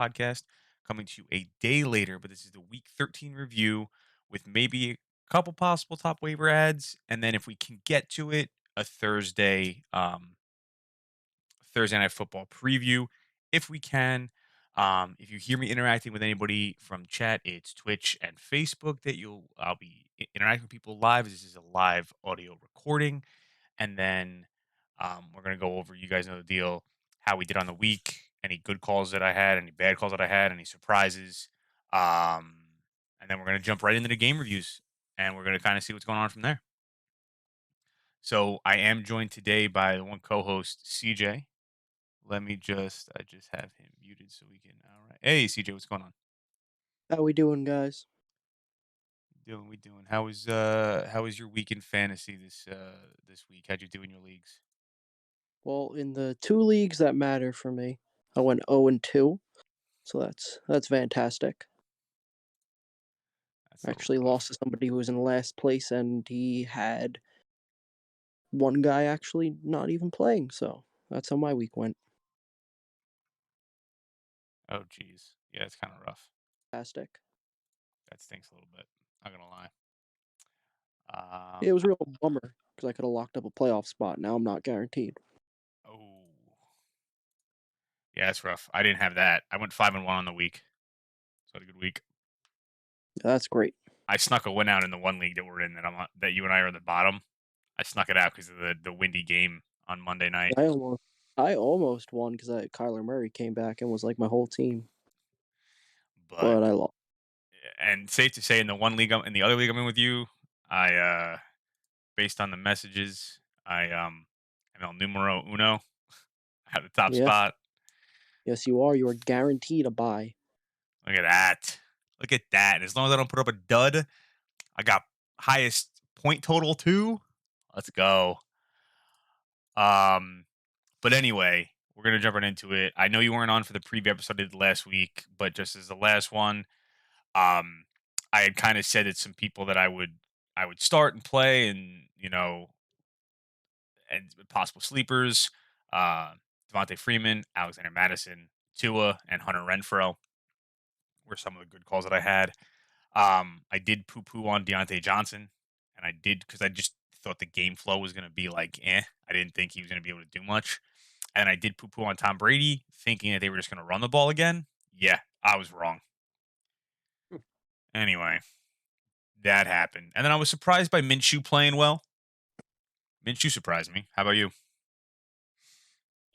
podcast coming to you a day later, but this is the week 13 review with maybe a couple possible top waiver ads. And then if we can get to it, a Thursday night football preview if we can. If you hear me interacting with anybody from chat, it's Twitch and Facebook that I'll be interacting with people live. This is a live audio recording. And then we're going to go over, you guys know the deal, how we did on the week, any good calls that I had, any bad calls that I had, any surprises. And then we're going to jump right into the game reviews and we're going to kind of see what's going on from there. So I am joined today by the one co-host, CJ. I just have him muted so we can, all right. Hey, CJ, what's going on? How we doing, guys? We doing? How was your week in fantasy this week? How'd you do in your leagues? Well, in the two leagues that matter for me, I went 0-2, so that's fantastic. That's I a little actually lost rough. to somebody who was in last place, and he had one guy actually not even playing. So that's how my week went. Oh, geez. Yeah, it's kind of rough. Fantastic. That stinks a little bit. Not gonna lie. It was a real bummer because I could have locked up a playoff spot. Now I'm not guaranteed. Oh, yeah, that's rough. I didn't have that. I went 5-1 on the week, so I had a good week. That's great. I snuck a win out in the one league that we're in that you and I are at the bottom. I snuck it out because of the windy game on Monday night. I almost, I almost won because Kyler Murray came back and was like my whole team, But but I lost. and safe to say, in the one league, in the other league I'm in with you, I based on the messages, I'm el numero uno at the top Yes, spot. yes, you are. You are guaranteed a bye. Look at that. Look at that. And as long as I don't put up a dud, I got highest point total too. Let's go. Um, but anyway, we're gonna jump right into it. I know you weren't on for the preview episode I did last week, but just as the last one, um, I had kind of said that some people that I would start and play, and and possible sleepers, uh, Devontae Freeman, Alexander Madison, Tua, and Hunter Renfro were some of the good calls that I had. I did poo poo on Deontay Johnson, and I did because I just thought the game flow was going to be like, eh. I didn't think he was going to be able to do much. And I did poo poo on Tom Brady, thinking that they were just going to run the ball again. Yeah, I was wrong. Anyway, that happened. And then I was surprised by Minshew playing well. Minshew surprised me. How about you?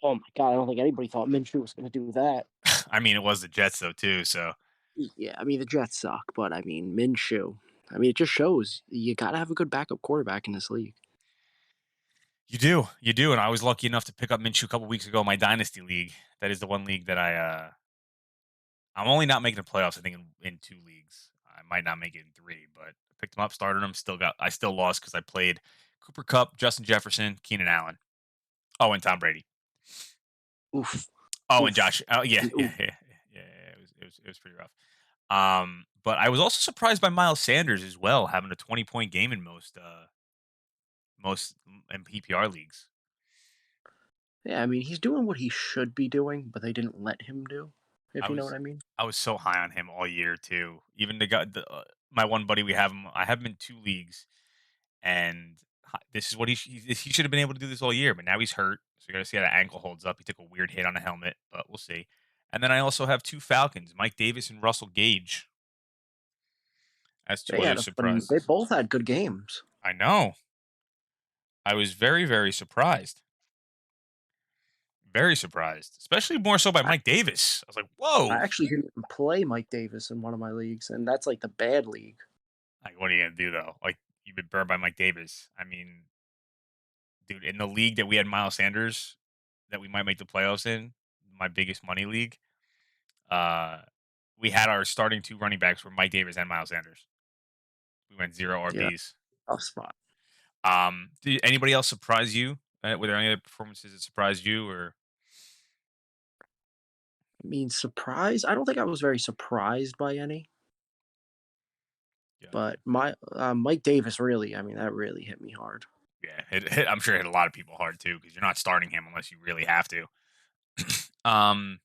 Oh my god, I don't think anybody thought Minshew was going to do that. I mean, it was the Jets, though, too. So Yeah, I mean the Jets suck, but I mean Minshew. I mean it just shows you got to have a good backup quarterback in this league. you do. And I was lucky enough to pick up Minshew a couple weeks ago in my Dynasty League. That is the one league that I'm only not making the playoffs, I think, in two leagues. I might not make it in three, but I picked him up, started him, I still lost because I played Cooper Cup, Justin Jefferson, Keenan Allen. Oh, and Tom Brady. Oof, Oh, and oof, Josh. Oh, yeah, and yeah, oof. yeah, yeah. It was pretty rough. But I was also surprised by Miles Sanders as well, having a 20-point game in most PPR leagues. Yeah, I mean he's doing what he should be doing, but they didn't let him do. I If you know what was I mean. I was so high on him all year too. Even my one buddy, I have him in two leagues, and this is what he should have been able to do this all year, but now he's hurt. So you got to see how that ankle holds up. He took a weird hit on a helmet, but we'll see. And then I also have two Falcons, Mike Davis and Russell Gage, as two other They surprises. both had good games. I know. I was very, very surprised. Very surprised, especially more so by I, Mike Davis. I was like, I "Whoa!" actually didn't even play Mike Davis in one of my leagues, and that's like the bad league. Like, what are you gonna do though? Like, you've been burned by Mike Davis. I mean, dude, in the league that we had Miles Sanders, that we might make the playoffs in, my biggest money league, uh, we had our starting two running backs were Mike Davis and Miles Sanders. We went zero Yeah, RBs. tough spot. Did anybody else surprise you? Were there any other performances that surprised you, or I mean, surprise. I don't think I was very surprised by any, gotcha? but my Mike Davis really. I mean, that really hit me hard. Yeah, I'm sure it hit a lot of people hard too because you're not starting him unless you really have to. um,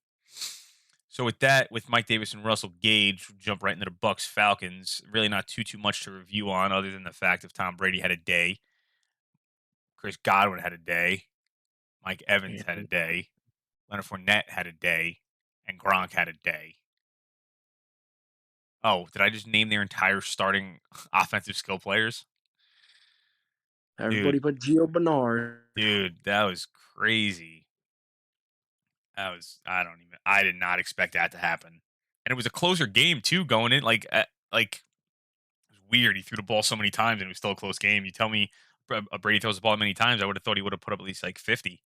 So with that, with Mike Davis and Russell Gage, we'll jump right into the Bucks Falcons. Really, not too much to review on, other than the fact of Tom Brady had a day, Chris Godwin had a day, Mike Evans Yeah, had a day, Leonard Fournette had a day, and Gronk had a day. Oh, did I just name their entire starting offensive skill players? Dude, everybody but Gio Bernard. that was crazy. I did not expect that to happen. And it was a closer game too going in like it was weird. He threw the ball so many times and it was still a close game. You tell me Brady throws the ball many times, I would have thought he would have put up at least like 50.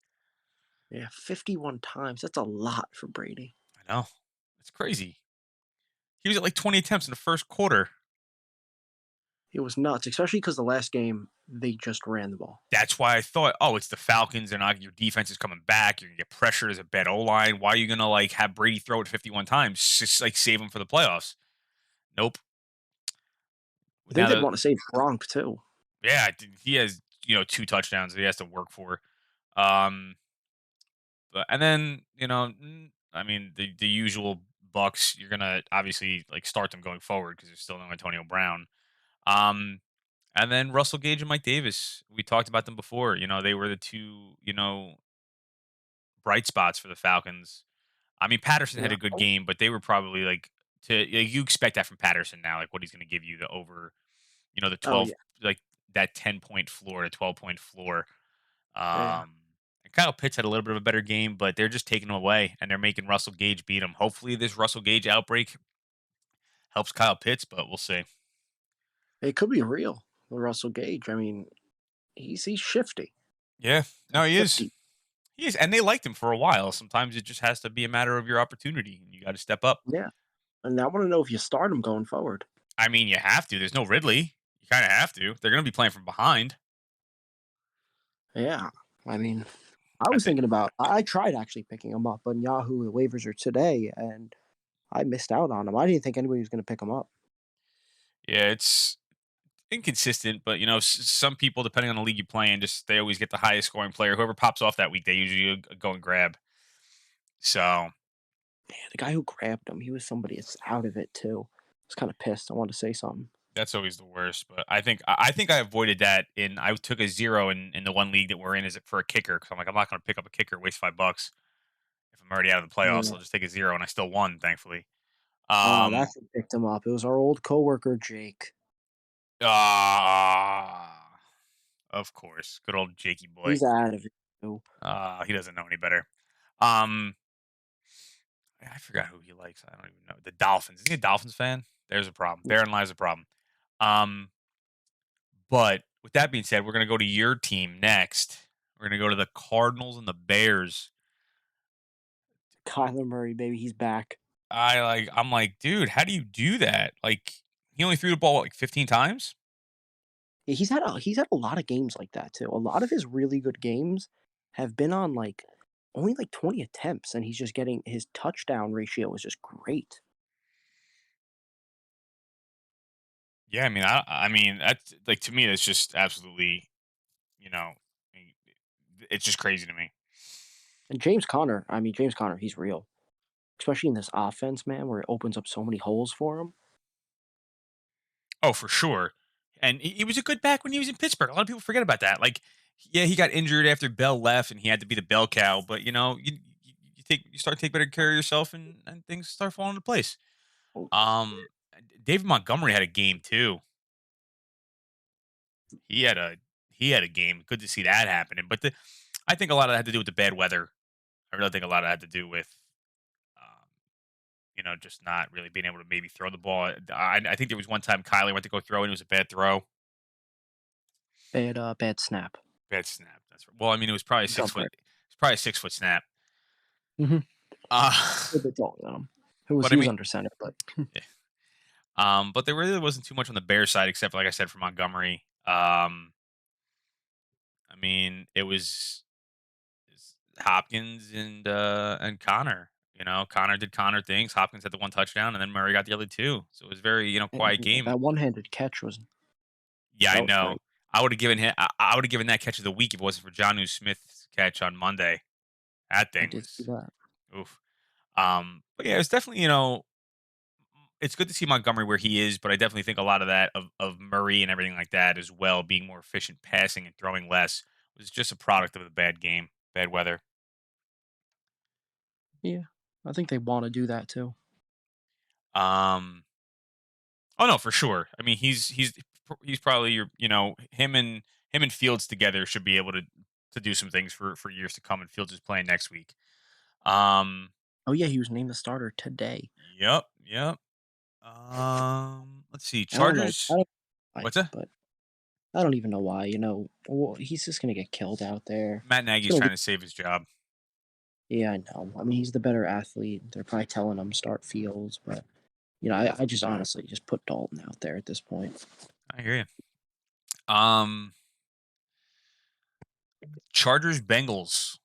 Yeah, 51 times. That's a lot for Brady. I know. It's crazy. He was at like 20 attempts in the first quarter. It was nuts, especially because the last game they just ran the ball. That's why I thought, oh, it's the Falcons. They're not your defense is coming back. You're gonna get pressured as a bad O line. Why are you gonna like have Brady throw it 51 times? Just like save him for the playoffs. Nope. I think Now they'd the want to save Gronk too. Yeah, he has, 2 touchdowns that he has to work for. Um, but and then, I mean, the usual Bucks, you're gonna obviously like start them going forward because there's still no Antonio Brown. Um, and then Russell Gage and Mike Davis. We talked about them before. They were the two, bright spots for the Falcons. I mean, Patterson had Yeah. a good game, but they were probably you expect that from Patterson now, like what he's gonna give you the over, the Oh 12, yeah. like that 10-point floor, the 12-point floor. Yeah. And Kyle Pitts had a little bit of a better game, but they're just taking him away and they're making Russell Gage beat him. Hopefully, this Russell Gage outbreak helps Kyle Pitts, but we'll see. It could be real with Russell Gage. I mean, he's shifty. Yeah, no, he is. Shifty. He is, and they liked him for a while. Sometimes it just has to be a matter of your opportunity, and you got to step up. Yeah. And I want to know if you start him going forward. I mean, you have to. There's no Ridley. You kind of have to. They're going to be playing from behind. Yeah. I mean, I I was think. thinking about I tried actually picking him up on Yahoo waivers or today and I missed out on him. I didn't think anybody was going to pick him up. Yeah, it's inconsistent, but some people, depending on the league you play in, just they always get the highest scoring player. Whoever pops off that week, they usually go and grab. So Yeah, the guy who grabbed him, he was somebody that's out of it too. I was kind of pissed. I wanted to say something. that's always the worst. But I think I avoided that. I took a zero in the one league that we're in. Is it for a kicker? Because I'm like, I'm not going to pick up a kicker, waste $5. If I'm already out of the playoffs, Yeah. I'll just take a zero, and I still won, thankfully. Oh, Um, that's what picked him up. It was our old coworker Jake. ah, of course, good old Jakey boy. He's out of it too. He doesn't know any better. Um, I forgot who he likes. I don't even know. The Dolphins. Is he a Dolphins fan? There's a problem. Therein lies a problem. Um, but with that being said, we're gonna go to your team next. We're gonna go to the Cardinals and the Bears. Kyler Murray, baby, he's back. I'm like, dude, how do you do that? Like, he only threw the ball like 15 times. Yeah, he's had a lot of games like that too. A lot of his really good games have been on like only like 20 attempts, and he's just getting his touchdown ratio is just great. Yeah, I mean that's like to me that's just absolutely, you know, it's just crazy to me. And James Conner, I mean James Conner, he's real, especially in this offense, man, where it opens up so many holes for him. Oh, for sure. And he was a good back when he was in Pittsburgh. A lot of people forget about that. Like, yeah, he got injured after Bell left, and he had to be the bell cow. But you start to take better care of yourself, and things start falling into place. Oh, Um, David Montgomery had a game too. He had a he had a game. Good to see that happening. But I think a lot of that had to do with the bad weather. I really think a lot of that had to do with um, just not really being able to maybe throw the ball. I think there was one time Kyler went to go throw and it was a bad throw. bad snap. Bad snap. That's right. Well, I mean, it was probably six Jump foot. right. It's probably a 6 foot snap. Mhm. Uh, A bit taller than him. Who was but I he was mean, under center, but yeah. But there really wasn't too much on the Bears side except, like I said, for Montgomery. I mean, it's Hopkins and Connor. Connor did Connor things. Hopkins had the one touchdown, and then Murray got the other two. So it was very and quiet game. that one-handed catch was Yeah, I that was know. great. I would have given that catch of the week if it wasn't for Johnu Smith's catch on Monday. That I thing did see was that. oof. But yeah, it's definitely, it's good to see Montgomery where he is, but I definitely think a lot of that of Murray and everything like that as well, being more efficient passing and throwing less, was just a product of the bad game, bad weather. Yeah, I think they wanna do that too. Um, oh no, for sure. I mean, he's probably him and Fields together should be able to do some things for years to come. And Fields is playing next week. Um, Oh, yeah, he was named the starter today. yep, yep. Let's see, I don't know. I Chargers. don't why, What's that? but I don't even know why, well, he's just gonna get killed out there. Matt He's Nagy's gonna trying get to save his job. Yeah, I know. I mean, he's the better athlete. They're probably telling him start Fields, but, I just honestly just put Dalton out there at this point. I hear you. Chargers Bengals.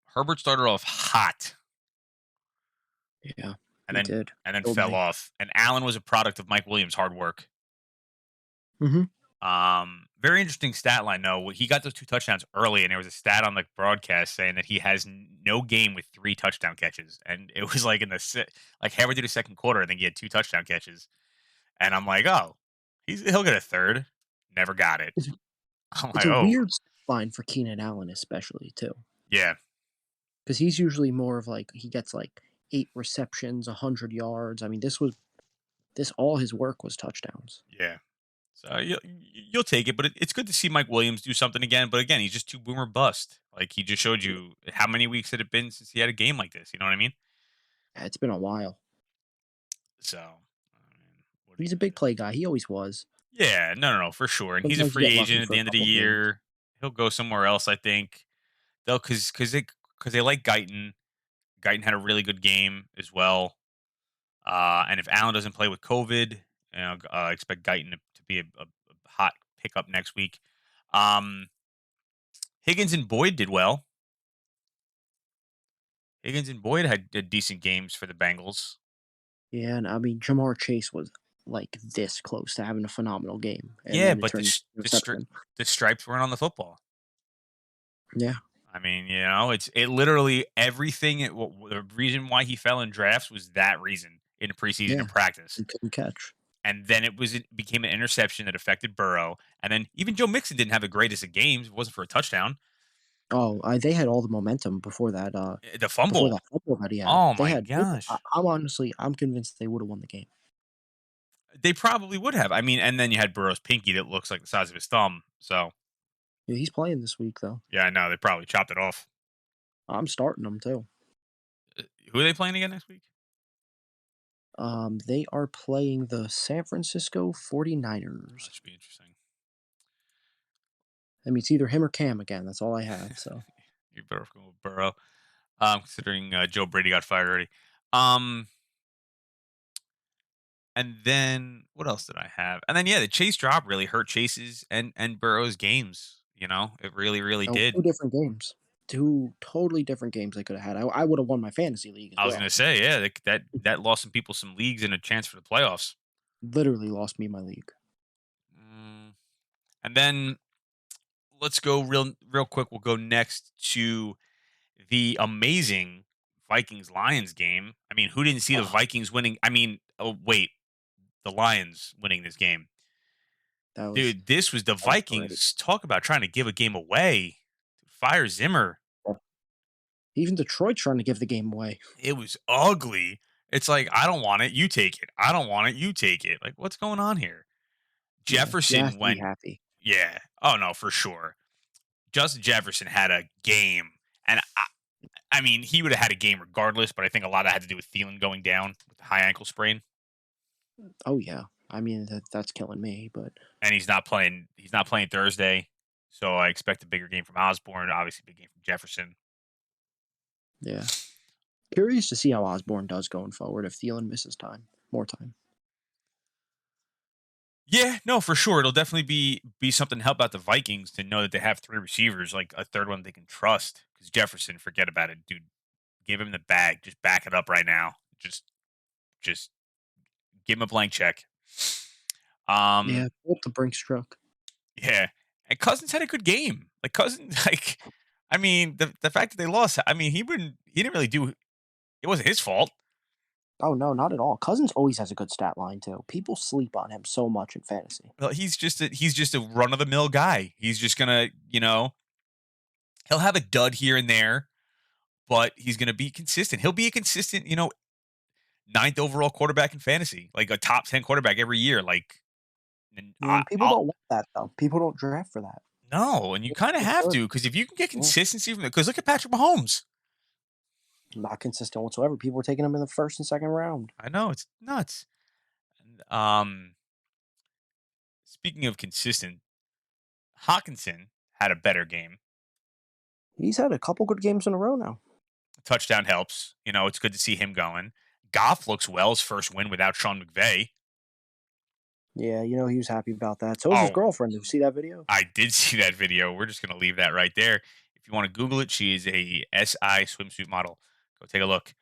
Herbert started off hot Yeah, and he then did. and then Killed fell me. off. And Allen was a product of Mike Williams' hard work. Mhm. Very interesting stat line though. He got those 2 touchdowns early, and there was a stat on the broadcast saying that he has no game with 3 touchdown catches, and it was like in like halfway through the second quarter. I think he had 2 touchdown catches, and I'm like, oh, he'll get a third. Never got it. It's I'm it's like, a oh weird line for Keenan Allen especially too, yeah, because he's usually more of like he gets like 8 receptions, 100 yards. I mean, this all his work was touchdowns. yeah. So you'll take it, but it's good to see Mike Williams do something again. But again, he's just too boomer bust. Like he just showed Yeah, you how many weeks had it been since he had a game like this. You know what I mean? it's been a while. So, I mean, what are you He's a gonna big do? play guy. He always was. Yeah, no, for sure. And he's a Sometimes you free get lucky agent at for the a end of the couple games. year. He'll go somewhere else, I think. They'll because they like Guyton. Guyton had a really good game as well. And if Allen doesn't play with COVID, I expect Guyton to be a hot pickup next week. Um, Higgins and Boyd did well. Higgins and Boyd had did decent games for the Bengals. Yeah, and I mean, Jamar Chase was like this close to having a phenomenal game, and Yeah, then it but turned into interception. the stripes weren't on the football. Yeah, I mean, it literally everything. The reason why he fell in drafts was that reason in preseason yeah, and practice, and couldn't catch. and then it became an interception that affected Burrow, and then even Joe Mixon didn't have the greatest of games. It wasn't for a touchdown. Oh, they had all the momentum The before fumble. that fumble that he had. Oh my gosh, I'm convinced they would have won the game. they probably would have. I mean, and then you had Burrow's pinky that looks like the size of his thumb. So Yeah, he's playing this week though. yeah, I know they probably chopped it off. I'm starting him too. Who are they playing again next week? They are playing the San Francisco Oh, 49ers. that should be interesting. I mean, it's either him or Cam again. That's all I have. So You better go with Burrow. Considering Joe Brady got fired already. Um, and then what else did I have? And then yeah, the Chase drop really hurt Chase's and Burrow's games. It really, really did. two different games, two totally different games they could have had. I would have won my fantasy league as I was well. gonna say, yeah, that lost some people some leagues and a chance for the playoffs. Literally lost me my league. Mm, and then let's go real quick. We'll go next to the amazing Vikings Lions game. I mean, who didn't see the Oh, Vikings winning? I mean, oh wait, the Lions winning this game. that was Dude, this was the that was great. Vikings. Talk about trying to give a game away. Fire Zimmer. Even Detroit trying to give the game away. It was ugly. It's like, I don't want it. You take it. I don't want it. You take it. Like, what's going on here? Yeah, you have Jefferson to be went, happy. yeah. Oh, no, for sure. Justin Jefferson had a game. And I mean, he would have had a game regardless, but I think a lot of that had to do with Thielen going down with the high ankle sprain. Oh yeah, I mean that's killing me. But And he's not playing. He's not playing Thursday. So I expect a bigger game from Osborne. Obviously, a big game from Jefferson. yeah, curious to see how Osborne does going forward if Thielen misses more time. Yeah, no, for sure. It'll definitely be something to help out the Vikings to know that they have 3 receivers, like a third one they can trust. Because Jefferson, forget about it, dude. Give him the bag. Just back it up right now. Just give him a blank check. Yeah, Um, flip the Brinks truck. yeah. And Cousins had a good game. Like Cousins, like, I mean, the fact that they lost, I mean, he didn't really do. It wasn't his fault. Oh, no, not at all. Cousins always has a good stat line too. People sleep on him so much in fantasy. Well, he's just a run of the mill guy. He's just gonna, he'll have a dud here and there, but he's gonna be consistent. He'll be a consistent, ninth overall quarterback in fantasy, like a top 10 quarterback every year. Like, and People I'll don't want that though. People don't draft for that. no, and you kind of It's have good. to because if you can get Yeah. consistency from it, because look at Patrick Mahomes. Not consistent whatsoever. People were taking him in the first and second round. I know it's nuts. Um, Speaking of consistent, Hawkinson had a better game. He's had a couple good games in a row now. Touchdown helps. It's good to see him going. Goff looks well. His first win without Sean McVay. Yeah, he was happy about that. So was his Oh, girlfriend. Did you see that video? I did see that video. We're just gonna leave that right there. If you want to Google it, she is a SI swimsuit model. Go take a look.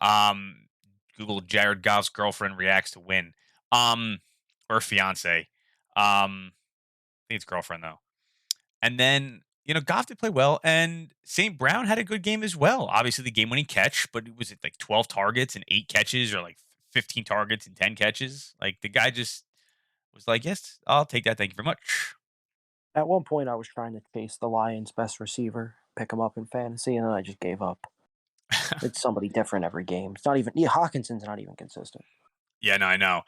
Um, Google Jared Goff's girlfriend reacts to win. Um, or fiance. I think it's girlfriend though. And then Goff did play well, and St. Brown had a good game as well. Obviously, the game-winning catch, but it was it like 12 targets and 8 catches, or like 15 targets and 10 catches. Like the guy just was like, "Yes, I'll take that. Thank you very much." At one point, I was trying to chase the Lions' best receiver, pick him up in fantasy, and then I just gave up. It's somebody different every game. It's not even Hawkinson's not even consistent. Yeah, no, I know.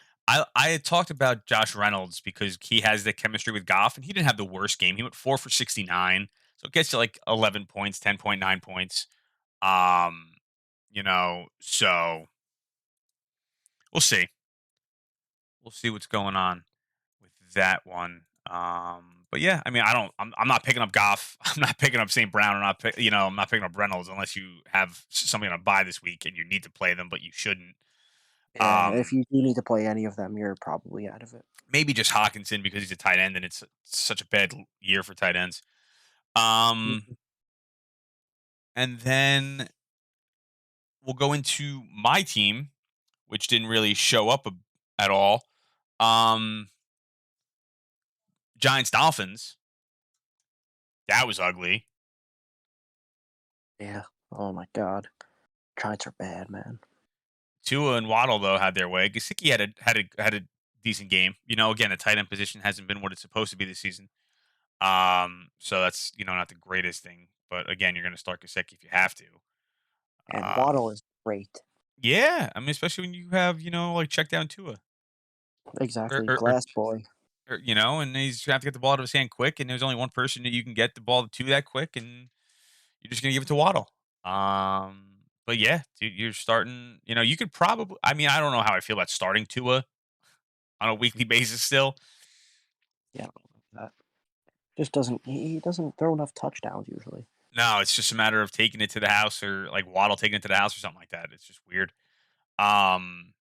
I had talked about Josh Reynolds because he has the chemistry with Goff, and he didn't have the worst game. He went 4 for 69, so it gets to like 11 points, 10.9 points. Um, so we'll see. We'll see what's going on with that one. But yeah, I mean, I'm not picking up Goff. I'm not picking up St. Brown. I'm not picking up Reynolds unless you have something on a buy this week and you need to play them, but you shouldn't. Yeah, if Um, you need to play any of them, you're probably out of it. Maybe just Hawkinson because he's a tight end and it's such a bad year for tight ends. Um, Mhm. and then we'll go into my team, which didn't really show up at all. Um, Giants Dolphins. That was ugly. Yeah. Oh my god. Giants are bad, man. Tua and Waddle though had their way. Gesicki had a decent game. Again, the tight end position hasn't been what it's supposed to be this season. So that's not the greatest thing. But again, you're going to start Gesicki if you have to. And Uh, Waddle is great. yeah, I mean, especially when you have like check down Tua, or, Exactly. or, or, Glass boy. and he's gonna have to get the ball out of his hand quick, and there's only one person that you can get the ball to that quick, and you're just gonna give it to Waddle. But yeah, dude, you're starting. You could probably. I mean, I don't know how I feel about starting Tua on a weekly basis still. Yeah. That just doesn't he doesn't throw enough touchdowns usually. No, it's just a matter of taking it to the house or like Waddle taking it to the house or something like that. It's just weird. Um,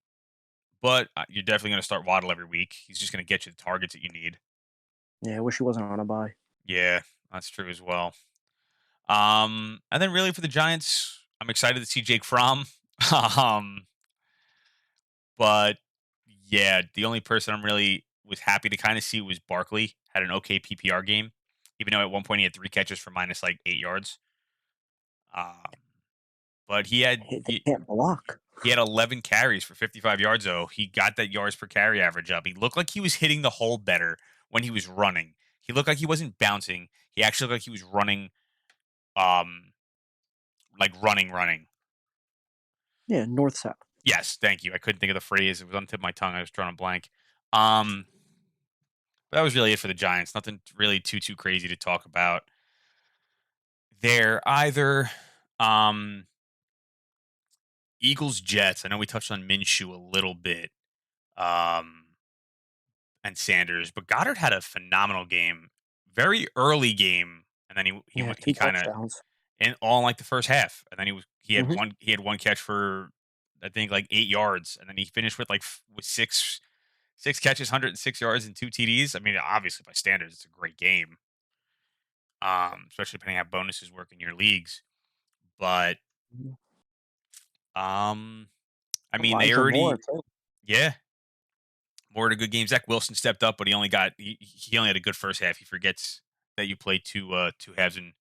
but you're definitely going to start Waddle every week. He's just going to get you the targets that you need. Yeah, I wish he wasn't on a bye. Yeah, that's true as well. And then really for the Giants, I'm excited to see Jake Fromm. um, but yeah, the only person I'm really was happy to kind of see was Barkley. Had an okay PPR game, even though at one point he had 3 catches for minus like 8 yards. Um, but They can't block. he had 11 carries for 55 yards, though. He got that yards per carry average up. He looked like he was hitting the hole better when he was running. He looked like he wasn't bouncing. He actually looked like he was running, um, like running. Yeah, north south. Yes, thank you. I couldn't think of the phrase. It was on the tip of my tongue. I was drawing a blank. Um, that was really it for the Giants. Nothing really too crazy to talk about there either. Um, Eagles Jets. I know we touched on Minshew a little bit. Um, and Sanders, but Goddard had a phenomenal game, very early game, and then he Yeah, went he two kind of touchdowns. in all in like the first half, and then Mhm. he had one catch for I think like 8 yards, and then he finished with with six catches, 106 yards, and 2 TDs. I mean, obviously by standards, it's a great game, especially depending on how bonuses work in your leagues. But Mhm. um, I mean, they Elijah Moore already too. yeah. More to good game. Zach Wilson stepped up, but he only had a good first half. He forgets that you play two halves in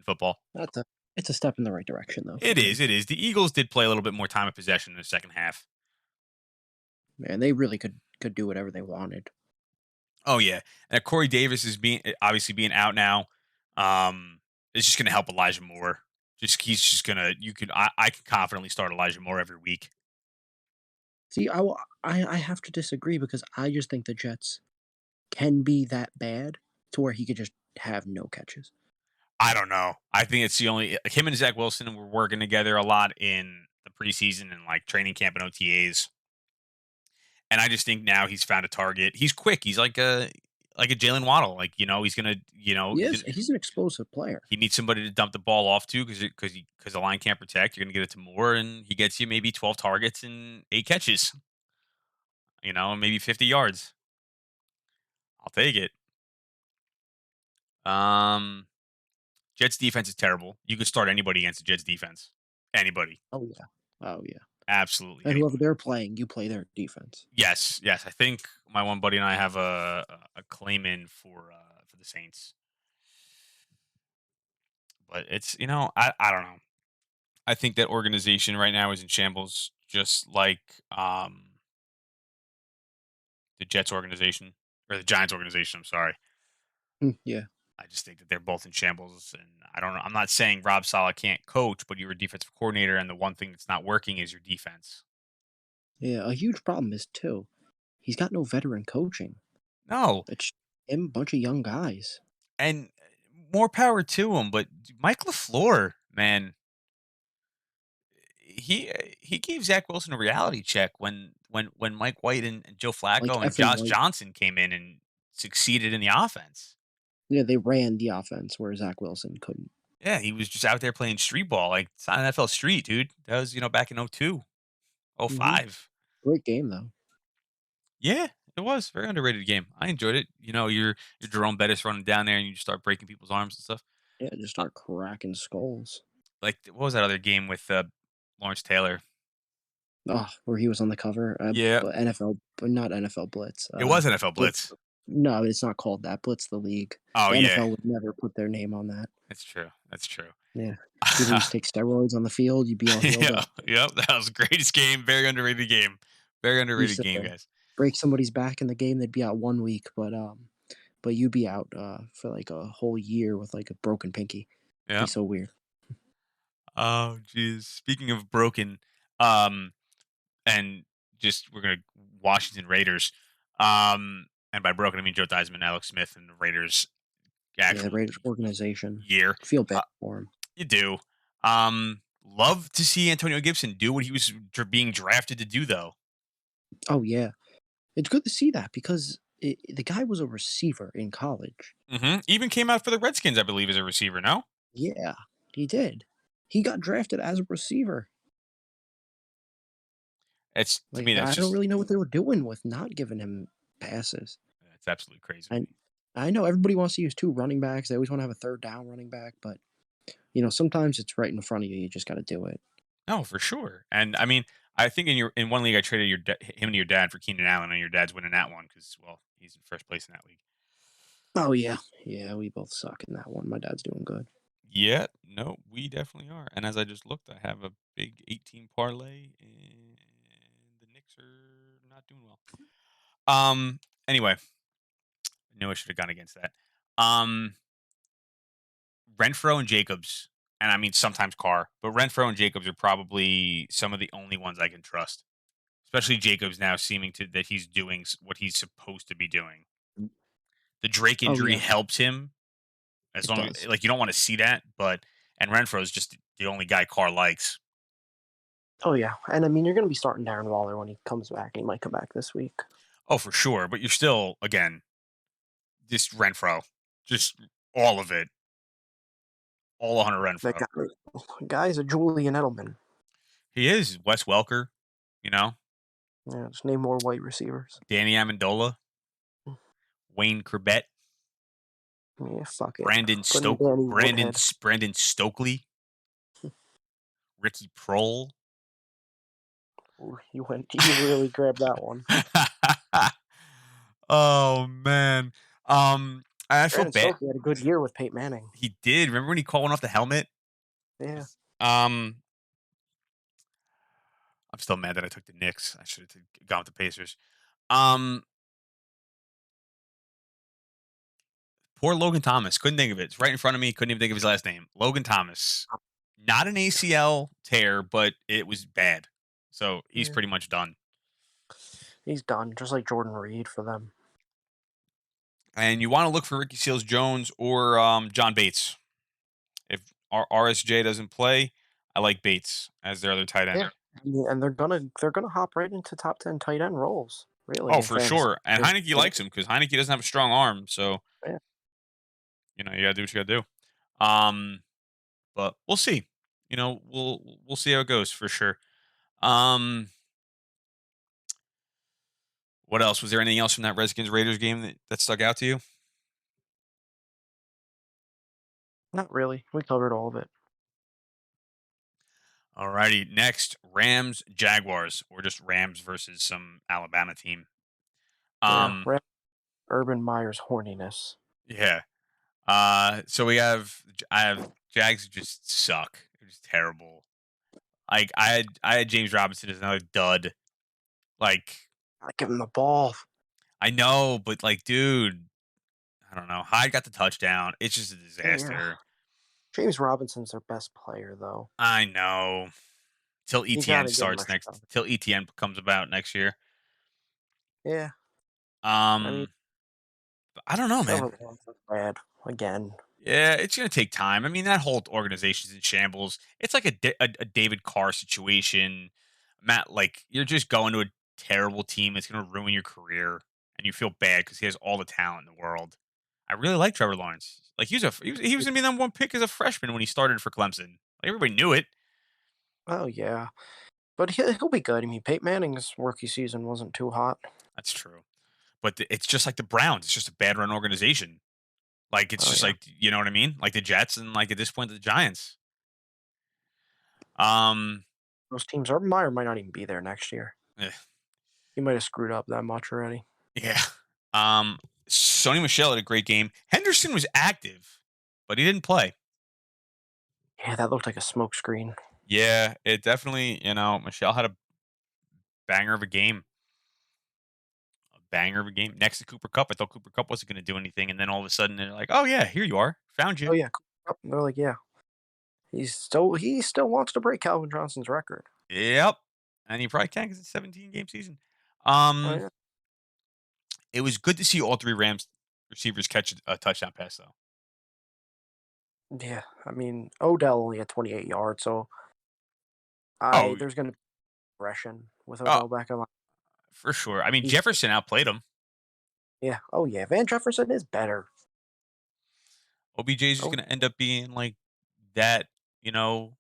football. That's it. It's a step in the right direction though It for is, him. it is. The Eagles did play a little bit more time of possession in the second half. Man, they really could do whatever they wanted. Oh yeah, and Corey Davis is obviously being out now. It's just going to help Elijah Moore. Just he's just gonna. You could I can confidently start Elijah Moore every week. See, I have to disagree because I just think the Jets can be that bad to where he could just have no catches. I don't know. I think it's the only him and Zach Wilson were working together a lot in the preseason and like training camp and OTAs. And I just think now he's found a target. He's quick. He's like a Jalen Waddle. Like he's gonna Yes, he's an explosive player. he needs somebody to dump the ball off to because the line can't protect. You're gonna get it to Moore, and he gets you maybe 12 targets and 8 catches. Maybe 50 yards. I'll take it. Um, Jets defense is terrible. You could start anybody against the Jets defense. Anybody, Oh yeah. Oh yeah. absolutely And whoever anybody. they're playing, you play their defense. Yes, yes. I think my one buddy and I have a claim in for the Saints, but it's I don't know. I think that organization right now is in shambles, just like the Jets organization or the Giants organization. I'm sorry. Yeah. I just think that they're both in shambles, and I don't know. I'm not saying Rob Saleh can't coach, but you're a defensive coordinator, and the one thing that's not working is your defense. Yeah. A huge problem is too, he's got no veteran coaching. No, It's him, a bunch of young guys. and more power to him. But Mike Lafleur, man, he gave Zach Wilson a reality check when Mike White and Joe Like Flacco and effing Josh White. Johnson came in and succeeded in the offense. Yeah, they ran the offense where Zach Wilson couldn't. Yeah, he was just out there playing street ball. Like, it's not NFL street, dude. That was, back in '02, Hmm. '05. Great game though. Yeah, it was very underrated game. I enjoyed it. You're Jerome Bettis running down there and you just start breaking people's arms and stuff. Yeah, just Uh, start cracking skulls. like, what was that other game with Lawrence Taylor? Oh, where he was on the cover. Yeah, But NFL, but not NFL Blitz. it was NFL Blitz. Blitz. No, it's not called that. Blitz the league. Oh The yeah, NFL would never put their name on that. that's true. That's true. Yeah. People used to take steroids on the field. You'd be all healed Yeah, up. yep. That was the greatest game. Very underrated game. Very Used underrated to game, guys. break somebody's back in the game. They'd be out 1 week, but you'd be out for like a whole year with like a broken pinky. Be Yeah. so weird. Oh, geez. Speaking of broken, um, and just we're gonna Washington Raiders. And by broken, I mean Joe Theismann, Alex Smith, and the Raiders' Yeah, the actual Raiders organization. year. Feel bad Uh, for him. you do. Love to see Antonio Gibson do what he was being drafted to do, though. Oh yeah, it's good to see that because the guy was a receiver in college. Even came out for the Redskins, I believe, as a receiver. No, Yeah, he did. He got drafted as a receiver. it's to me Like that's I don't just really know what they were doing with not giving him passes. that's absolutely crazy to And me. I know everybody wants to use two running backs. They always want to have a third down running back, but sometimes it's right in front of you. You just got to do it. No, for sure. And I mean, I think in one league I traded him and your dad for Keenan Allen, and your dad's winning that one because well, he's in first place in that league. Oh yeah, yeah. We both suck in that one. My dad's doing good. Yeah, no, we definitely are. And as I just looked, I have a big 18 parlay, and the Knicks are not doing well. Anyway, I knew I should have gone against that. Um, Renfro and Jacobs, and I mean sometimes Carr, but Renfro and Jacobs are probably some of the only ones I can trust. Especially Jacobs now seeming to that he's doing what he's supposed to be doing. The Drake Oh injury yeah, helps him as it long does. like you don't want to see that, but and Renfro is just the only guy Carr likes. Oh yeah, and I mean you're gonna be starting Darren Waller when he comes back, and he might come back this week. Oh, for sure, but you're still again just Renfro, just all of it, all 100 That Renfro. guy's a Julian Edelman. He is Wes Welker, you know, Yeah, just name more white receivers. Danny Amendola, Wayne Corbett, Yeah, fuck it. Put in Danny Brandon Woodhead. Brandon Stokely, Ricky Prohl. Ooh, you really grabbed that one. Oh man, I feel Brandon bad. Stokely had a good year with Peyton Manning. He did. Remember when he called one off the helmet? Yeah. Um, I'm still mad that I took the Knicks. I should have gone with the Pacers. Um, Poor Logan Thomas. Couldn't think of it. It's right in front of me. Couldn't even think of his last name. Logan Thomas. Not an ACL tear, but it was bad. So he's Yeah. pretty much done. He's done, just like Jordan Reed for them. And you want to look for Ricky Seals Jones or John Bates. If RSJ doesn't play, I like Bates as their other tight end. Yeah. And they're gonna hop right into top 10 tight end roles, really, Oh, in for fantasy. sure. And There's Heineke likes him because Heineke doesn't have a strong arm. So, yeah. you gotta do what you gotta do. But we'll see. We'll see how it goes for sure. Um, what else? Was there anything else from that Redskins Raiders game that stuck out to you? Not really. We covered all of it. Alrighty. Next, Rams Jaguars, or just Rams versus some Alabama team. Yeah. Um, Urban Meyer's horniness. yeah. So I have Jags just suck. They're just terrible. Like I had James Robinson as another dud. Like I give him the ball. I know, but like, dude, I don't know. Hyde got the touchdown. It's just a Yeah. disaster. James Robinson's their best player, though. I know. Till You ETN gotta give him starts a next. shot. Till ETN comes about next year. Yeah. I mean, Um, I don't know, man. Trevor Lawrence is bad again. Yeah, it's gonna take time. I mean, that whole organization's in shambles. It's like a David Carr situation. Matt, like you're just going to a terrible team. It's gonna ruin your career, and you feel bad because he has all the talent in the world. I really like Trevor Lawrence. Like he was gonna be the number one pick as a freshman when he started for Clemson. Like everybody knew it. Oh, yeah. But he'll be good. I mean, Peyton Manning's rookie season wasn't too hot. That's true. But it's just like the Browns. It's just a bad run organization. Like it's Oh, just yeah. like you know what I mean. Like the Jets and like at this point the Giants. Um, Those teams, Urban Meyer might not even be there next year. eh, He might have screwed up that much already. yeah. Sony Michelle had a great game. Henderson was active, but he didn't play. Yeah, that looked like a smokescreen. Yeah, it definitely. Michelle had a banger of a game. A banger of a game next to Cooper Cup. I thought Cooper Cup wasn't going to do anything, and then all of a sudden they're like, "Oh yeah, here you are, found you." Oh, yeah. They're like, yeah. He still wants to break Calvin Johnson's record. Yep, and he probably can because it's a 17-game season. Oh, Um, yeah. it was good to see all three Rams receivers catch a touchdown pass though. Yeah. I mean, Odell only had 28 yards, so Oh, there's gonna be progression with uh, Odell Beckham. for sure. I mean, He's Jefferson outplayed him. Yeah. Oh, yeah. Van Jefferson is better. OBJ is just Oh, going to end up being like that, you know,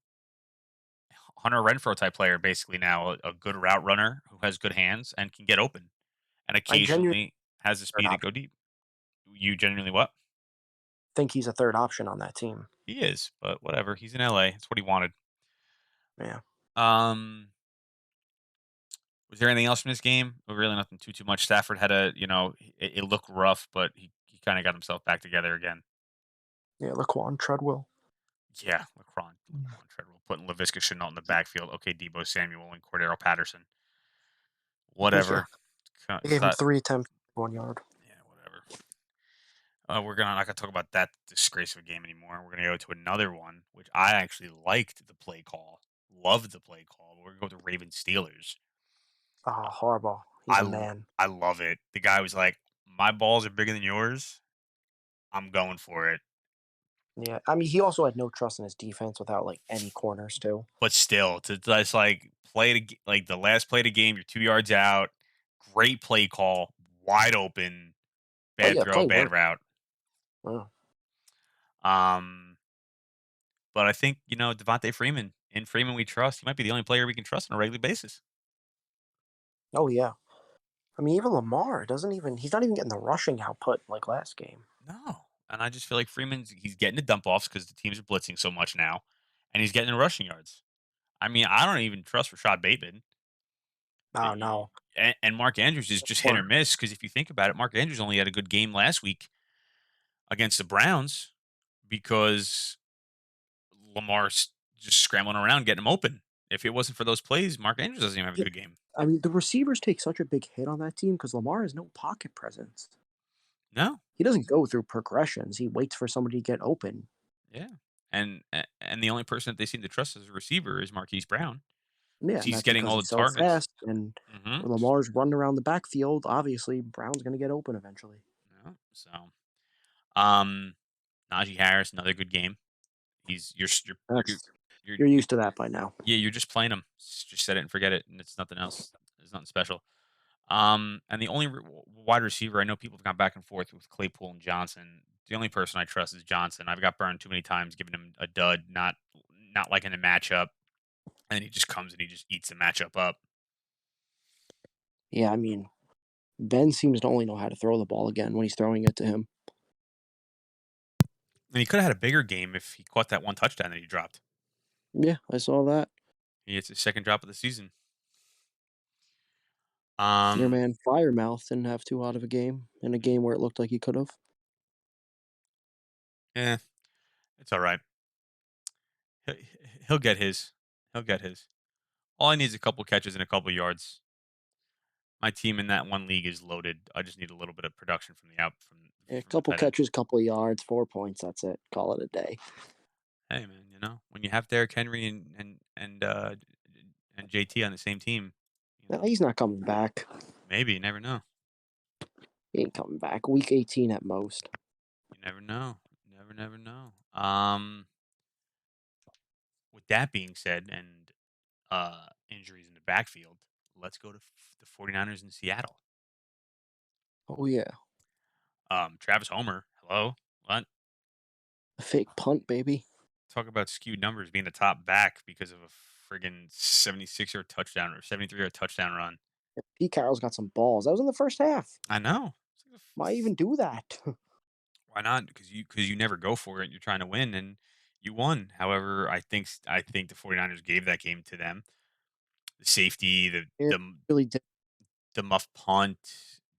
Hunter Renfro type player basically now, a good route runner who has good hands and can get open and I genuinely occasionally has the third speed to option. go deep. You genuinely what? Think he's a third option on that team. He is, but whatever. He's in LA. That's what he wanted. Yeah. Um, was there anything else from this game? Really nothing too much. Stafford had it looked rough, but he kind of got himself back together again. Yeah. Laquan Treadwell. Yeah, Laquan Treadwell putting Laviska Shenault in the backfield. Okay, Debo Samuel and Cordero Patterson. Yeah. Whatever. They It's gave him not. 3 attempts, 1 yard. Yeah, whatever. We're gonna not gonna talk about that disgrace of a game anymore. We're gonna go to another one, which I actually liked the play call, loved the play call. We're gonna go with the Ravens Steelers. Oh, Harbaugh. He's I a l- man. I love it. The guy was like, "My balls are bigger than yours. I'm going for it." Yeah. I mean, he also had no trust in his defense without like any corners too. But still, to just like like the last play of the game, you're 2 yards out. Great play call, wide open, Oh bad yeah, throw, play bad work. route. Oh, Um, but I think Devontae Freeman. In Freeman, we trust. He might be the only player we can trust on a regular basis. oh yeah. I mean, even Lamar doesn't even. He's not even getting the rushing output like last game. No. And I just feel like he's getting the dump offs because the teams are blitzing so much now, and he's getting the rushing yards. I mean, I don't even trust Rashad Bateman. Oh no. And Mark Andrews is just hit or Or miss because if you think about it, Mark Andrews only had a good game last week against the Browns because Lamar just scrambling around getting him open. If it wasn't for those plays, Mark Andrews doesn't even have a Yeah, good game. I mean, the receivers take such a big hit on that team because Lamar has no pocket presence. No. He doesn't go through progressions. He waits for somebody to get open. Yeah. And the only person that they seem to trust as a receiver is Marquise Brown Yeah, because and he's that's getting because all he's the so targets. fast, and Mhm. when Lamar's running around the backfield, obviously Brown's going to get open eventually. Yeah, so, um, Najee Harris, another good game. He's you're That's you're you're you're used to that by now. yeah, you're just playing him. Just set it and forget it, and it's nothing else. It's nothing special. And the only wide receiver I know people have gone back and forth with Claypool and Johnson. The only person I trust is Johnson. I've got burned too many times giving him a dud, not like in a matchup, and he just comes and he just eats the matchup up. Yeah, I mean, Ben seems to only know how to throw the ball again when he's throwing it to him. And he could have had a bigger game if he caught that one touchdown that he dropped. Yeah, I saw that. He hits his second drop of the season. Your Um, man Firemouth didn't have too hot of a game in a game where it looked like he could have. yeah, it's all right. He'll, he'll get his. He'll get his. All I need is a couple catches and a couple yards. My team in that one league is loaded. I just need a little bit of production from the out A from the couple tight end. catches, couple of yards, 4 points. That's it. Call it a day. Hey man, when you have Derrick Henry and JT on the same team, He's not coming back. maybe you never know. He ain't coming back. Week 18 at most. You never know. Never know. With that being said, and injuries in the backfield, let's go to the 49ers in Seattle. Oh yeah, Travis Homer, hello. What? a fake punt, baby. Talk about skewed numbers being the top back because of a friggin' 76-yard touchdown or 73-yard touchdown run. Pete Carroll's got some balls. That was in the first half. I know. It's like Why even do that? why not? Because you never go for it. You're trying to win, and you won. However, I think the 49ers gave that game to them. The safety, It really did. the muff punt,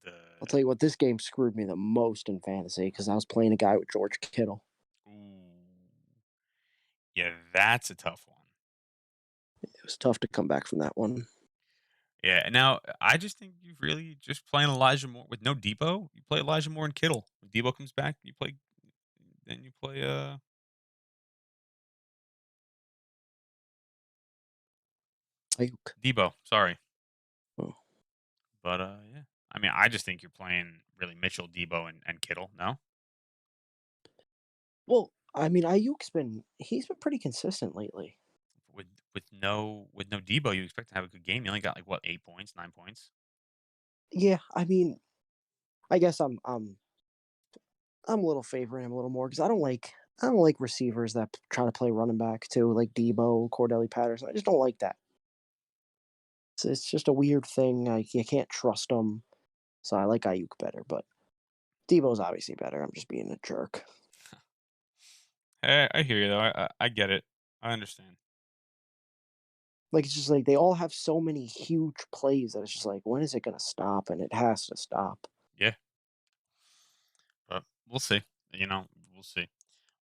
the I'll tell you what, this game screwed me the most in fantasy because I was playing a guy with George Kittle. ooh, yeah, that's a tough one. It was tough to come back from that one. Yeah. Now, I just think you've really just playing Elijah Moore with no Debo. You play Elijah Moore and Kittle. When Debo comes back, you play Ayuk. Debo. Sorry, Oh. but yeah. I mean, I just think you're playing really Mitchell, Debo, and Kittle. No, Well, I mean, he's been pretty consistent lately. with no Debo, you expect to have a good game. You only got like what 8 points, 9 points. Yeah, I mean, I guess I'm a little favoring him a little more because I don't like receivers that try to play running back too, like Debo, Cordelli Patterson. I just don't like that. It's just a weird thing. You can't trust them. So I like Ayuk better, but Debo's obviously better. I'm just being a jerk. I hear you though. I get it. I understand. Like it's just like they all have so many huge plays that it's just like when is it gonna stop? And it has to stop. Yeah, but we'll see. You know, we'll see.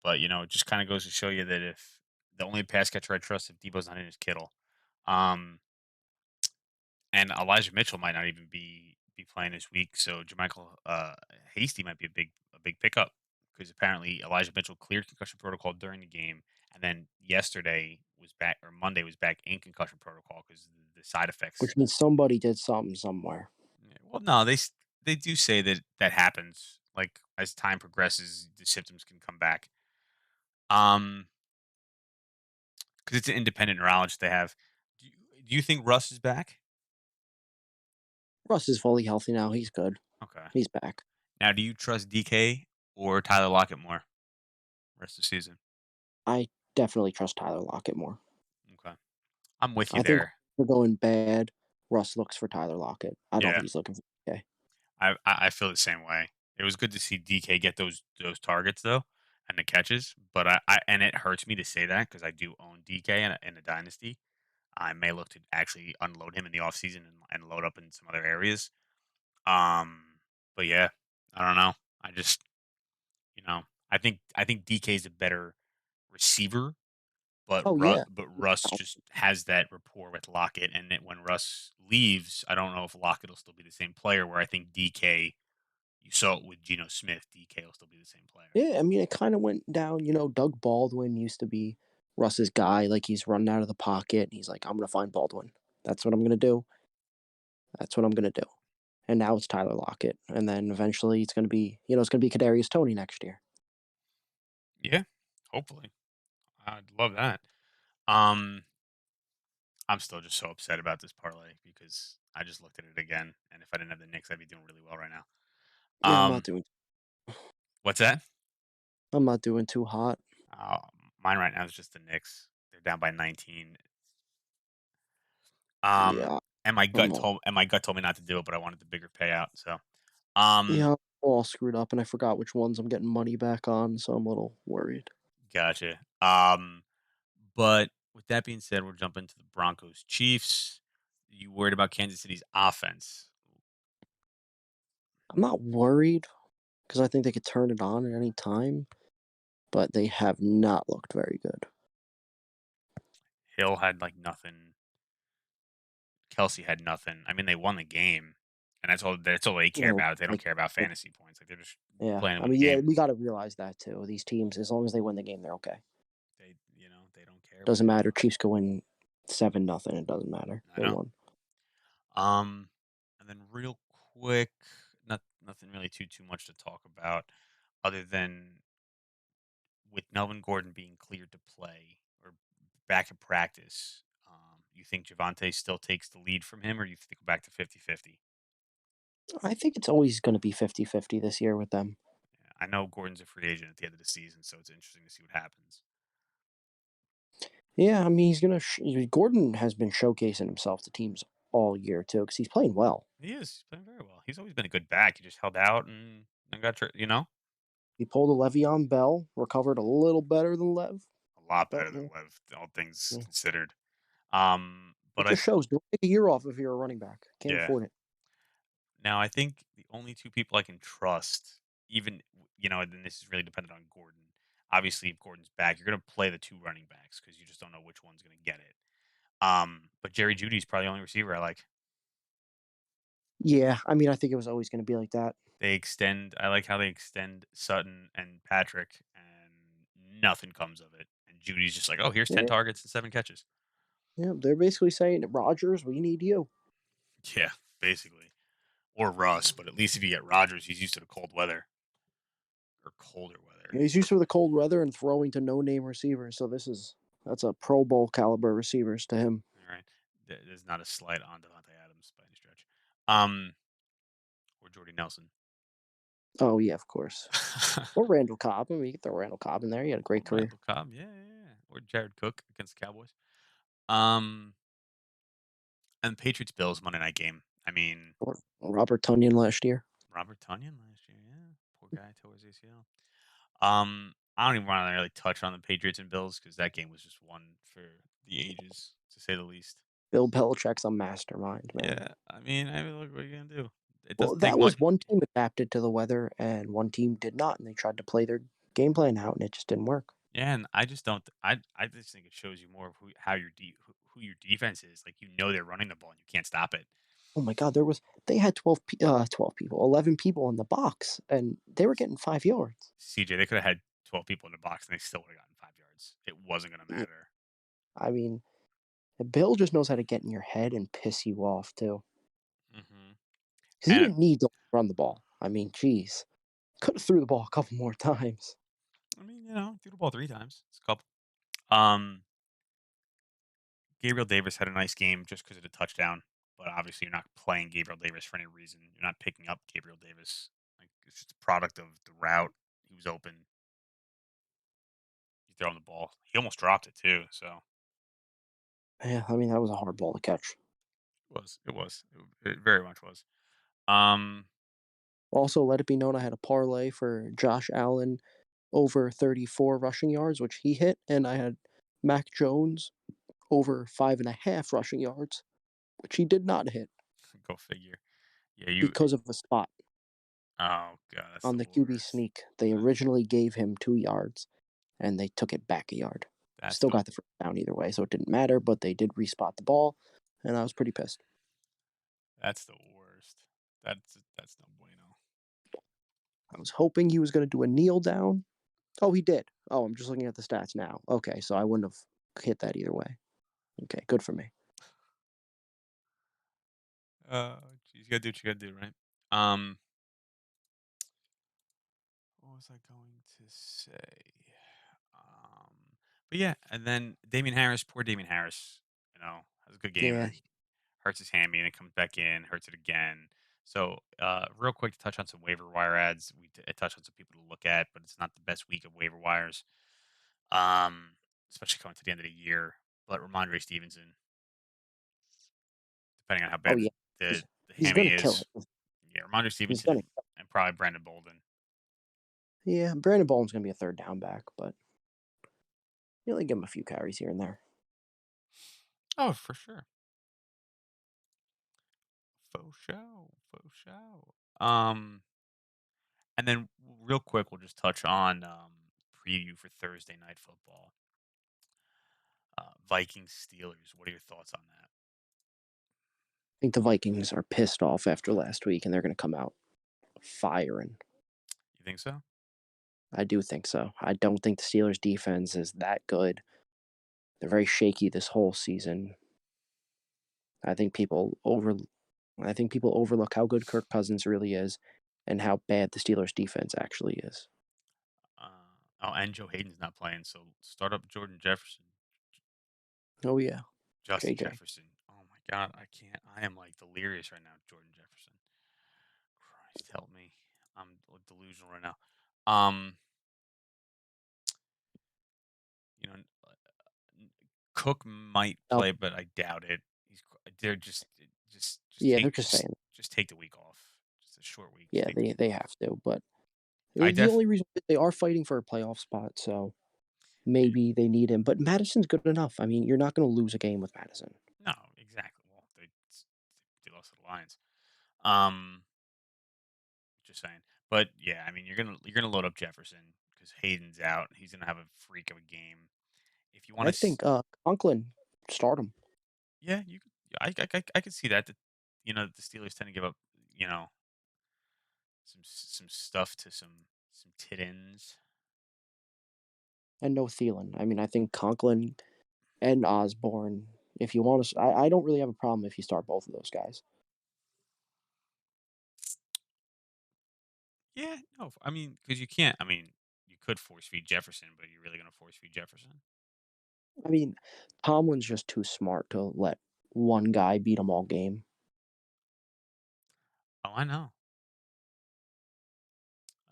But it just kind of goes to show you that if the only pass catcher I trust if Debo's not in is Kittle, um, and Elijah Mitchell might not even be playing this week, so Jermichael Hasty might be a big pickup because apparently Elijah Mitchell cleared concussion protocol during the game, and then yesterday was back or Monday was back in concussion protocol because the side effects. Which means somebody did something somewhere. Yeah, well, no, they do say that that happens. Like as time progresses, the symptoms can come back. Um, because it's an independent neurologist they have. Do you think Russ is back? Russ is fully healthy now. He's good. Okay. He's back. Now, do you trust DK or Tyler Lockett more rest of the season? I definitely trust Tyler Lockett more. Okay. I'm with you I think there. we're going bad. Russ looks for Tyler Lockett. I don't Yeah. think he's looking for DK. I feel the same way. It was good to see DK get those targets though and the catches, but and it hurts me to say that because I do own DK in a dynasty. I may look to actually unload him in the offseason and load up in some other areas. But yeah, I don't know. I just I think DK is a better receiver Oh, yeah. But Russ just has that rapport with Lockett, and then when Russ leaves, I don't know if Lockett will still be the same player. Where I think DK, you saw it with Geno Smith, DK will still be the same player. Yeah, I mean, it kinda went down, Doug Baldwin used to be Russ's guy, like, he's running out of the pocket, and he's like, "I'm gonna find Baldwin. That's what I'm gonna do. That's what I'm gonna do." And now it's Tyler Lockett, and then eventually it's gonna be Kadarius Toney next year. Yeah, hopefully, I'd love that. Um, I'm still just so upset about this parlay because I just looked at it again, and if I didn't have the Knicks, I'd be doing really well right now. Yeah, Um, what's that? I'm not doing too hot. Mine right now is just the Knicks. They're down by 19. Yeah, I'm all And my gut told me not to do it, but I wanted the bigger payout. So, um, yeah, I'm all screwed up, and I forgot which ones I'm getting money back on, so I'm a little worried. gotcha. But with that being said, we're jumping to the Broncos Chiefs. You worried about Kansas City's offense? I'm not worried because I think they could turn it on at any time, but they have not looked very good. Hill had like nothing. Kelsey had nothing. I mean, they won the game, and that's all they care Yeah, about. They don't like, care about like fantasy points. Like they're just yeah, playing to I win a mean, yeah, game. we gotta realize that too. These teams, as long as they win the game, they're okay. They don't care what Doesn't they matter. do. Chiefs go win 7-0. It doesn't matter. I They know. won. Um, and then real quick, nothing really too much to talk about, other than with Melvin Gordon being cleared to play or back in practice. You think Javante still takes the lead from him, or you think they go back to 50-50? I think it's always going to be 50-50 this year with them. Yeah, I know Gordon's a free agent at the end of the season, so it's interesting to see what happens. Yeah, I mean, Gordon has been showcasing himself to teams all year too because he's playing well. He is. He's playing very well. He's always been a good back. He just held out and He pulled a Le'Veon Bell, recovered a little better than Lev, a lot but better than Lev, all things yeah. considered. It But I, just shows. Don't take a year off if you're a running back. Can't yeah. afford it. Now I think the only two people I can trust, even and this is really dependent on Gordon. Obviously, if Gordon's back, you're going to play the two running backs because you just don't know which one's going to get it. But Jerry Judy's probably the only receiver I like. Yeah, I mean, I think it was always going to be like that. They extend. I like how they extend Sutton and Patrick, and nothing comes of it. And Judy's just like, oh, here's 10 Yeah, targets and 7 catches. yeah. They're basically saying, Rogers, we need you. Yeah, basically. Or Russ, but at least if you get Rodgers, he's used to the cold weather or colder weather. Yeah, he's used to the cold weather and throwing to no-name receivers. So that's a Pro Bowl caliber receivers to him. All right. There's not a slight on Devontae Adams by any stretch. Um, or Jordy Nelson. Oh yeah, of course. Or Randall Cobb. I mean, you could throw Randall Cobb in there. He had a Or great career. Randall Cobb. Yeah, yeah, yeah. Or Jared Cook against the Cowboys. Um, and Patriots Bills Monday night game. I mean, Or Robert Tunyon last year. Robert Tunyon last year. Yeah, poor guy tore his ACL. I don't even want to really touch on the Patriots and Bills because that game was just one for the ages, to say the least. Bill Belichick's a mastermind, man. Yeah, I mean, look, what are you gonna do? It Well, doesn't take that much. was one team adapted to the weather and one team did not, and they tried to play their game plan out, and it just didn't work. Yeah, and I just don't. I just think it shows you more of how your who your defense is. Like they're running the ball and you can't stop it. Oh my God, they had 12 people, 11 people in the box, and they were getting 5 yards. CJ, they could have had 12 people in the box and they still would have gotten 5 yards. It wasn't gonna Yeah, matter. I mean, Bill just knows how to get in your head and piss you off too, Hmm. because he And didn't need to run the ball. I mean, geez, could have threw the ball a couple more times. I mean, threw the ball 3 times. It's a couple. Um, Gabriel Davis had a nice game just because of the touchdown, but obviously you're not playing Gabriel Davis for any reason. You're not picking up Gabriel Davis. Like it's just a product of the route. He was open. You throw him the ball. He almost dropped it too. So Yeah, I mean that was a hard ball to catch. it very much was. Um, Also, let it be known I had a parlay for Josh Allen over 34 rushing yards, which he hit, and I had Mac Jones over 5.5 rushing yards, which he did not hit go figure. Yeah, you. because of a spot Oh god, that's on the the QB worst. sneak. They Uh, originally gave him 2 yards, and they took it back a yard. That's Still the got the first down either way, so it didn't matter, but they did respot the ball, and I was pretty pissed. that's the worst. That's no bueno. I was hoping he was going to do a kneel down. Oh, he did. Oh, I'm just looking at the stats now. Okay, so I wouldn't have hit that either way. Okay, good for me. Geez, you gotta do what you gotta do, right? Um, what was I going to say? Um, but yeah, and then Damian Harris, poor Damian Harris, has a good game and Yeah, then hurts his hammy and then comes back in, hurts it again. So, real quick to touch on some waiver wire ads, I touched on some people to look at, but it's not the best week of waiver wires, um, especially coming to the end of the year. But Ramondre Stevenson, depending on how oh bad yeah, the he's hammy gonna kill is, it. yeah, Ramondre He's Stevenson gonna. and probably Brandon Bolden. Yeah, Brandon Bolden's gonna be a third down back, but you only give him a few carries here and there. Oh, for sure. Faux show. Faux show. And then real quick, we'll just touch on preview for Thursday night football. Vikings Steelers. What are your thoughts on that? I think the Vikings are pissed off after last week, and they're gonna come out firing. You think so? I do think so. I don't think the Steelers' defense is that good. They're very shaky this whole season. I think people over I think people overlook how good Kirk Cousins really is and how bad the Steelers' defense actually is. Oh, and Joe Hayden's not playing, so start up Jordan Jefferson, Oh yeah, Justin JJ. Jefferson. Oh my God, I can't. I am like delirious right now, Jordan Jefferson. Christ help me. I'm delusional right now. Um, you know, N- Cook might Oh play, but I doubt it. They're just yeah, they're take just saying. just take the week off. Just a short week. Just Yeah, take the week they off. have to, but I the def only reason they are fighting for a playoff spot, so y- maybe they need him. But Madison's good enough. I mean, you're not going to lose a game with Madison. no, exactly. Well, they lost to the Lions. Um, just saying. But yeah, I mean, you're gonna load up Jefferson because Hayden's out. He's gonna have a freak of a game. If you want I to, think Conklin start him. yeah, you could. I could see that. That the Steelers tend to give up. You know, some stuff to some tit ends. And no Thielen. I mean, I think Conklin and Osborne. If you want to, I don't really have a problem if you start both of those guys. Yeah, no, I mean, because you can't. I mean, you could force feed Jefferson, but are you really going to force feed Jefferson? I mean, Tomlin's just too smart to let one guy beat him all game. Oh, I know.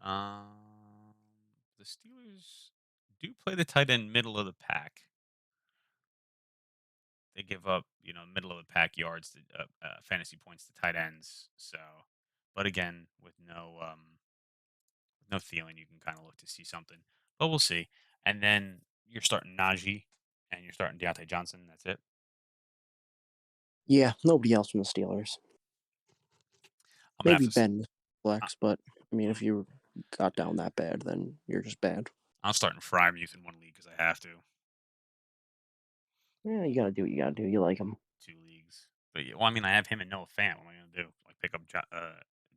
Um, the Steelers do play the tight end middle of the pack. They give up, middle of the pack yards to fantasy points to tight ends. So, but again, with no Thielen, you can kind of look to see something. But we'll see. And then you're starting Najee, and you're starting Deontay Johnson. That's it. Yeah, nobody else from the Steelers. I'm gonna have Maybe to. Ben I, flex, but I mean, I'm, if you got yeah, down that bad, then you're just bad. I'm starting Fryermuth in one league because I have to. Yeah, you gotta do what you gotta do. You like him. 2 leagues. But yeah, well, I mean, I have him and Noah Fant. What am I gonna do? Like pick up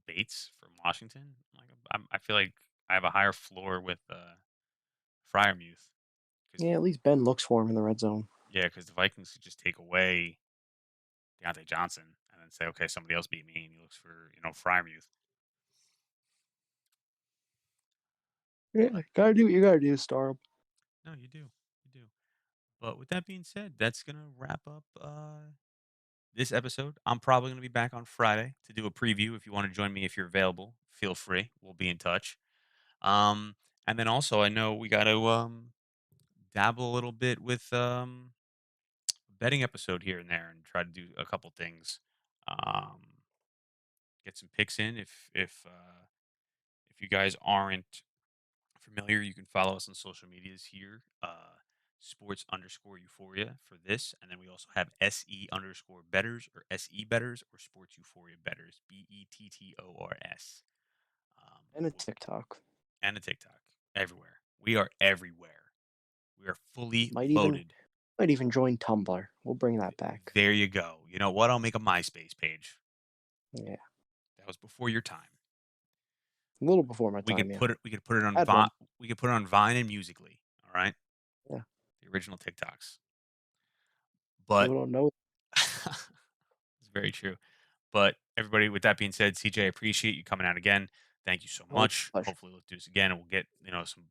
Bates from Washington? Like, I feel like I have a higher floor with Fryermuth because Yeah, at least Ben looks for him in the red zone. yeah, because the Vikings could just take away Deontay Johnson and then say, okay, somebody else beat me, and he looks for Fryermuth. Yeah, But gotta do what you gotta do, start him. no, you do. But with that being said, that's gonna wrap up this episode. I'm probably gonna be back on Friday to do a preview. If you want to join me, if you're available, feel free. We'll be in touch. Um, and then also, I know we got to dabble a little bit with betting episode here and there, and try to do a couple things. Um, get some picks in. If you guys aren't familiar, you can follow us on social medias here. Sports underscore Euphoria for this, and then we also have SE underscore Bettors or SE Bettors or Sports Euphoria Bettors BETTORS. And a We'll- TikTok. and a TikTok everywhere. We are everywhere. We are fully Might even voted. might even join Tumblr. We'll bring that Th- back. There you go. You know what? I'll make a MySpace page. Yeah, That was before your time. a little before my We time. could Yeah, put it. We could put it on had one. We could put it on Vine and Musically. All right, Yeah, the original TikToks. But people don't know. it's very true. But everybody, with that being said, CJ, I appreciate you coming out again. Thank you so Always much. a pleasure. Hopefully, we'll do this again, and we'll get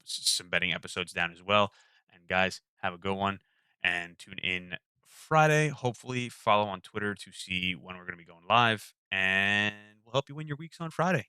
some betting episodes down as well. And guys, have a good one, and tune in Friday. Hopefully, follow on Twitter to see when we're going to be going live, and we'll help you win your weeks on Friday.